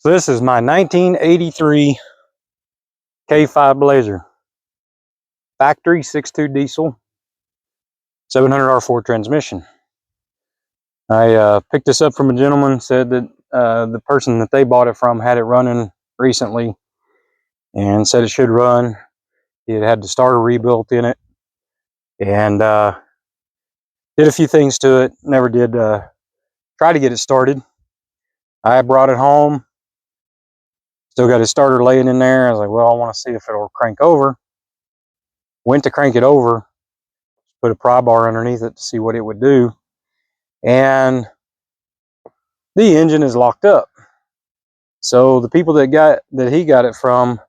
So this is my 1983 K5 Blazer. Factory 6.2 diesel, 700 R4 transmission. I picked this up from a gentleman, said that the person that they bought it from had it running recently and said it should run. He had the starter rebuilt in it and did a few things to it. Never did try to get it started. I brought it home. Still got his starter laying in there. I was like, well, I want to see if it'll crank over. Went to crank it over, put a pry bar underneath it to see what it would do. And the engine is locked up. So the people that he got it from,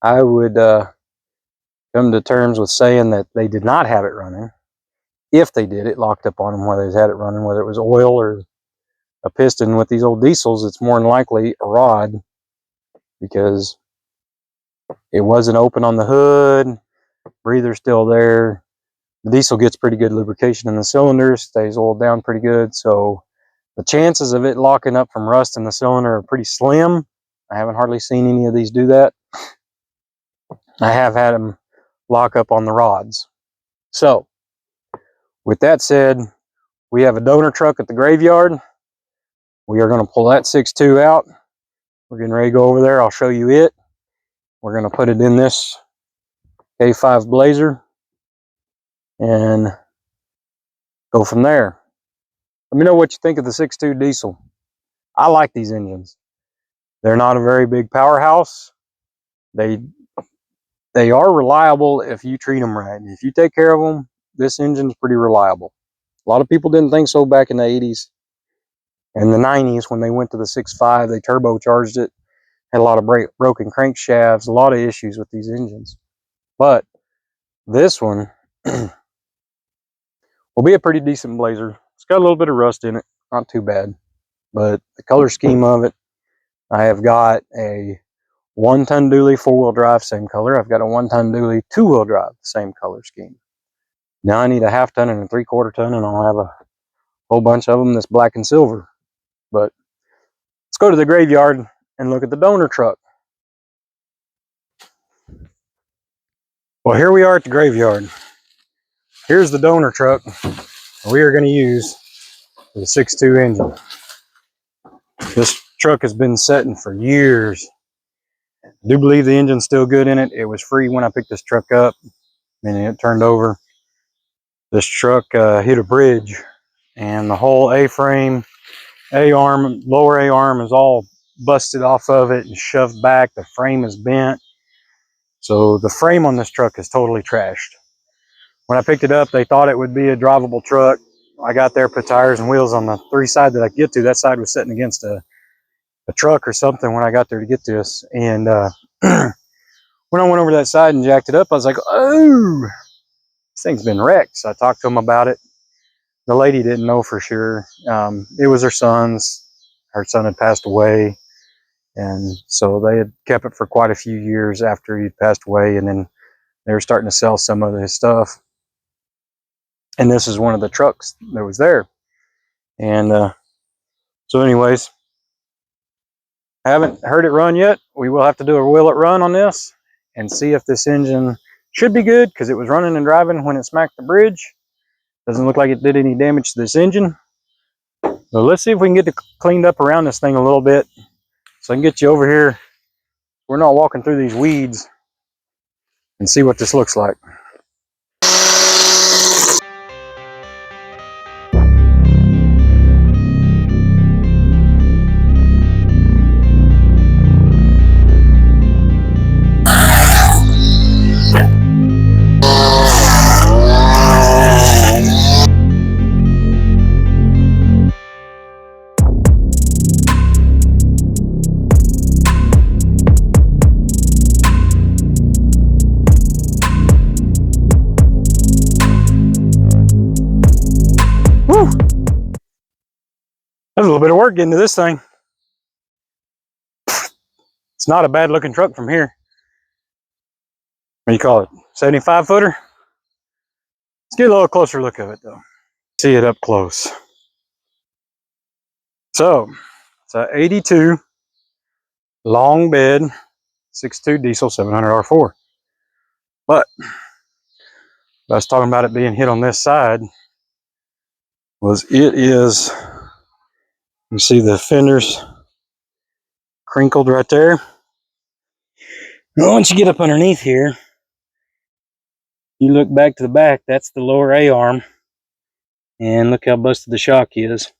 I would come to terms with saying that they did not have it running. If they did, it locked up on them whether they had it running, whether it was oil or a piston. With these old diesels, it's more than likely a rod, because it wasn't open on the hood, breather's still there. The diesel gets pretty good lubrication in the cylinders, stays oiled down pretty good, so the chances of it locking up from rust in the cylinder are pretty slim. I haven't hardly seen any of these do that. I have had them lock up on the rods. So, with that said, we have a donor truck at the graveyard. We are going to pull that 6.2 out. We're getting ready to go over there. I'll show you it. We're going to put it in this K5 Blazer and go from there. Let me know what you think of the 6.2 diesel. I like these engines. They're not a very big powerhouse. They are reliable if you treat them right. If you take care of them, this engine's pretty reliable. A lot of people didn't think so back in the 80s and the 90s when they went to the 6.5. They turbocharged it, had a lot of broken crankshafts, a lot of issues with these engines. But this one will be a pretty decent Blazer. It's got a little bit of rust in it, not too bad. But the color scheme of it, I have got a 1-ton dually 4-wheel drive, same color. I've got a 1-ton dually 2-wheel drive, same color scheme. Now I need a 1/2 ton and a 3/4 ton, and I'll have a whole bunch of them that's black and silver. But let's go to the graveyard and look at the donor truck. Well, here we are at the graveyard. Here's the donor truck we are going to use for the 6.2 engine. This truck has been sitting for years. I do believe the engine's still good in it. It was free when I picked this truck up, and it turned over. This truck hit a bridge, and the whole A-frame, A-arm, lower A-arm is all busted off of it and shoved back. The frame is bent. So the frame on this truck is totally trashed. When I picked it up, they thought it would be a drivable truck. I got there, put tires and wheels on the 3 side that I could get to. That side was sitting against a truck or something when I got there to get this. And when I went over that side and jacked it up, I was like, oh, this thing's been wrecked. So I talked to them about it. The lady didn't know for sure. It was her son's. Her son had passed away. And so they had kept it for quite a few years after he passed away. And then they were starting to sell some of his stuff. And this is one of the trucks that was there. And so anyways, I haven't heard it run yet. We will have to do a will it run on this and see if this engine should be good, because it was running and driving when it smacked the bridge. Doesn't look like it did any damage to this engine. So let's see if we can get it cleaned up around this thing a little bit, so I can get you over here. We're not walking through these weeds, and see what this looks like. There's a little bit of work getting to this thing. It's not a bad looking truck from here. What do you call it? 75 footer? Let's get a little closer look of it though. See it up close. So it's a 82 long bed, 6.2 diesel, 700 R4. But I was talking about it being hit on this side was it is, you see the fenders crinkled right there. Now, once you get up underneath here, you look back to the back, that's the lower A arm. And look how busted the shock is.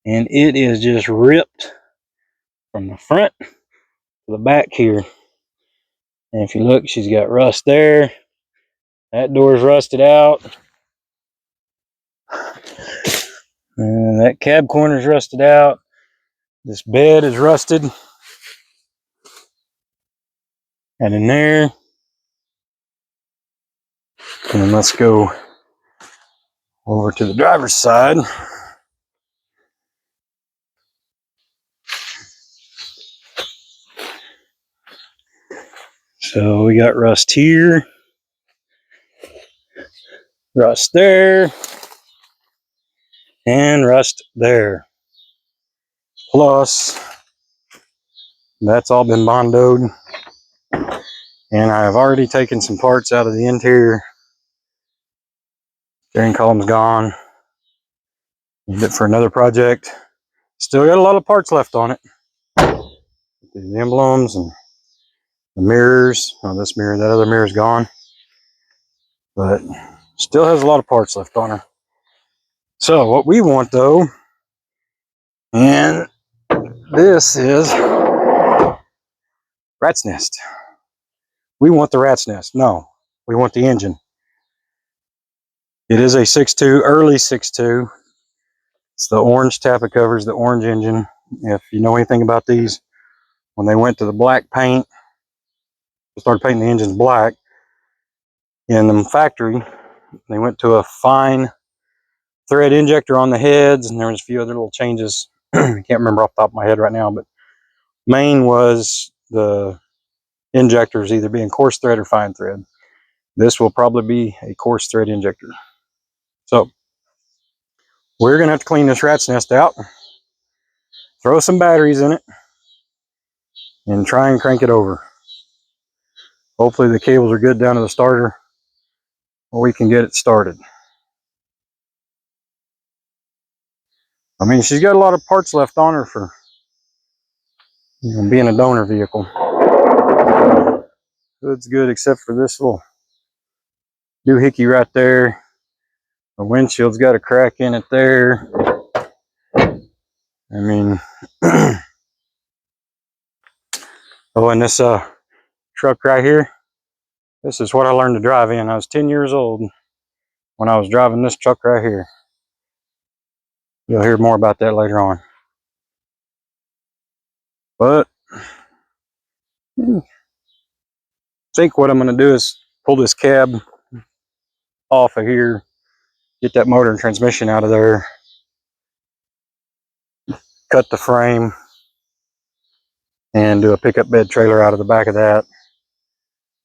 And it is just ripped from the front to the back here. And if you look, she's got rust there. That door's rusted out. And that cab corner's rusted out. This bed is rusted. And in there. And then let's go over to the driver's side. So we got rust here. Rust there. And rust there. Plus, that's all been Bondoed. And I have already taken some parts out of the interior. Steering column's gone. Need it for another project. Still got a lot of parts left on it. The emblems and the mirrors. Oh, this mirror, that other mirror's gone. But still has a lot of parts left on her. So what we want though, and this is rat's nest. We want the rat's nest. No, we want the engine. It is a 6.2, early 6.2. It's the orange tappet covers, the orange engine. If you know anything about these, when they went to the black paint, they started painting the engines black in the factory. They went to a fine thread injector on the heads, and there was a few other little changes. I can't remember off the top of my head right now, but main was the injectors either being coarse thread or fine thread. This will probably be a coarse thread injector. So we're gonna have to clean this rat's nest out, throw some batteries in it, and try and crank it over. Hopefully the cables are good down to the starter, or we can get it started. I mean, she's got a lot of parts left on her for, you know, being a donor vehicle. Hood's good except for this little doohickey right there. The windshield's got a crack in it there. I mean, oh, and this truck right here, this is what I learned to drive in. I was 10 years old when I was driving this truck right here. You'll hear more about that later on. But I think what I'm going to do is pull this cab off of here, get that motor and transmission out of there, cut the frame, and do a pickup bed trailer out of the back of that.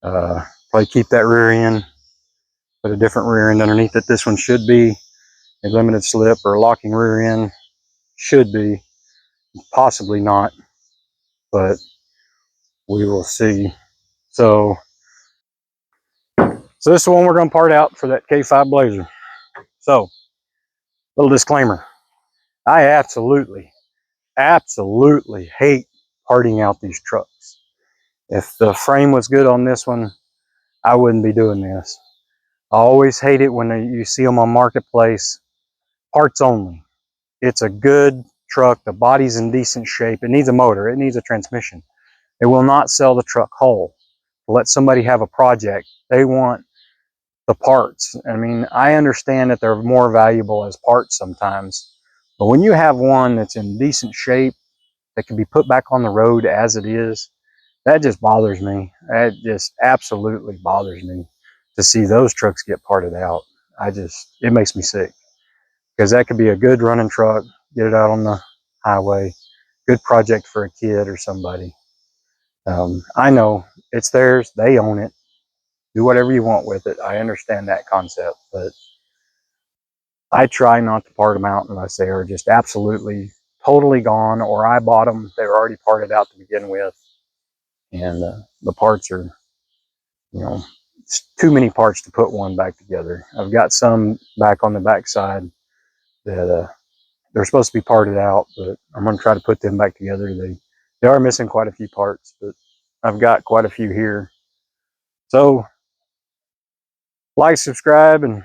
Probably keep that rear end, put a different rear end underneath it. This one should be a limited slip or a locking rear end. Should be, possibly not, but we will see. So this is the one we're going to part out for that K5 Blazer. So, little disclaimer. I absolutely hate parting out these trucks. If the frame was good on this one, I wouldn't be doing this. I always hate it when you see them on Marketplace, parts only. It's a good truck. The body's in decent shape. It needs a motor. It needs a transmission. It will not sell the truck whole. Let somebody have a project. They want the parts. I mean, I understand that they're more valuable as parts sometimes, but when you have one that's in decent shape that can be put back on the road as it is, that just bothers me. That just absolutely bothers me to see those trucks get parted out. It makes me sick, because that could be a good running truck, get it out on the highway, good project for a kid or somebody. I know it's theirs, they own it, do whatever you want with it. I understand that concept, but I try not to part them out unless they are just absolutely totally gone, or I bought them. They were already parted out to begin with, and the parts are, you know, it's too many parts to put one back together. I've got some back on the back side that they're supposed to be parted out, but I'm going to try to put them back together. They are missing quite a few parts, but I've got quite a few here. So like, subscribe, and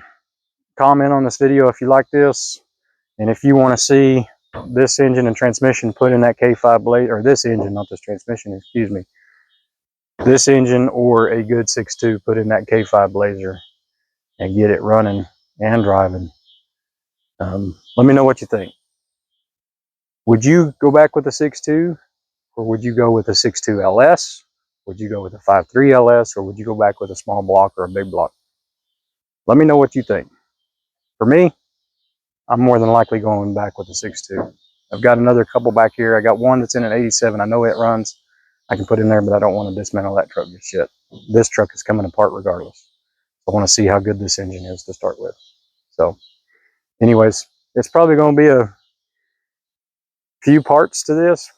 comment on this video if you like this. And if you want to see this engine and transmission put in that K5 Blazer, or this engine, not this transmission, excuse me, this engine or a good 6.2 put in that K5 Blazer and get it running and driving, let me know what you think. Would you go back with a 6.2, or would you go with a 6.2 LS? Would you go with a 5.3 LS, or would you go back with a small block or a big block? Let me know what you think. For me, I'm more than likely going back with a 6.2. I've got another couple back here. I got one that's in an 87. I know it runs. I can put in there, but I don't want to dismantle that truck just yet. This truck is coming apart regardless. I want to see how good this engine is to start with. So anyways, it's probably going to be a few parts to this,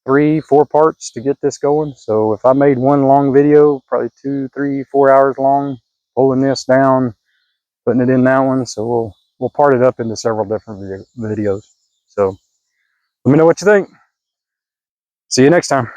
3-4 parts to get this going. So if I made one long video, probably 2, 3, 4 hours long, pulling this down, putting it in that one, so we'll part it up into several different videos. So let me know what you think. See you next time.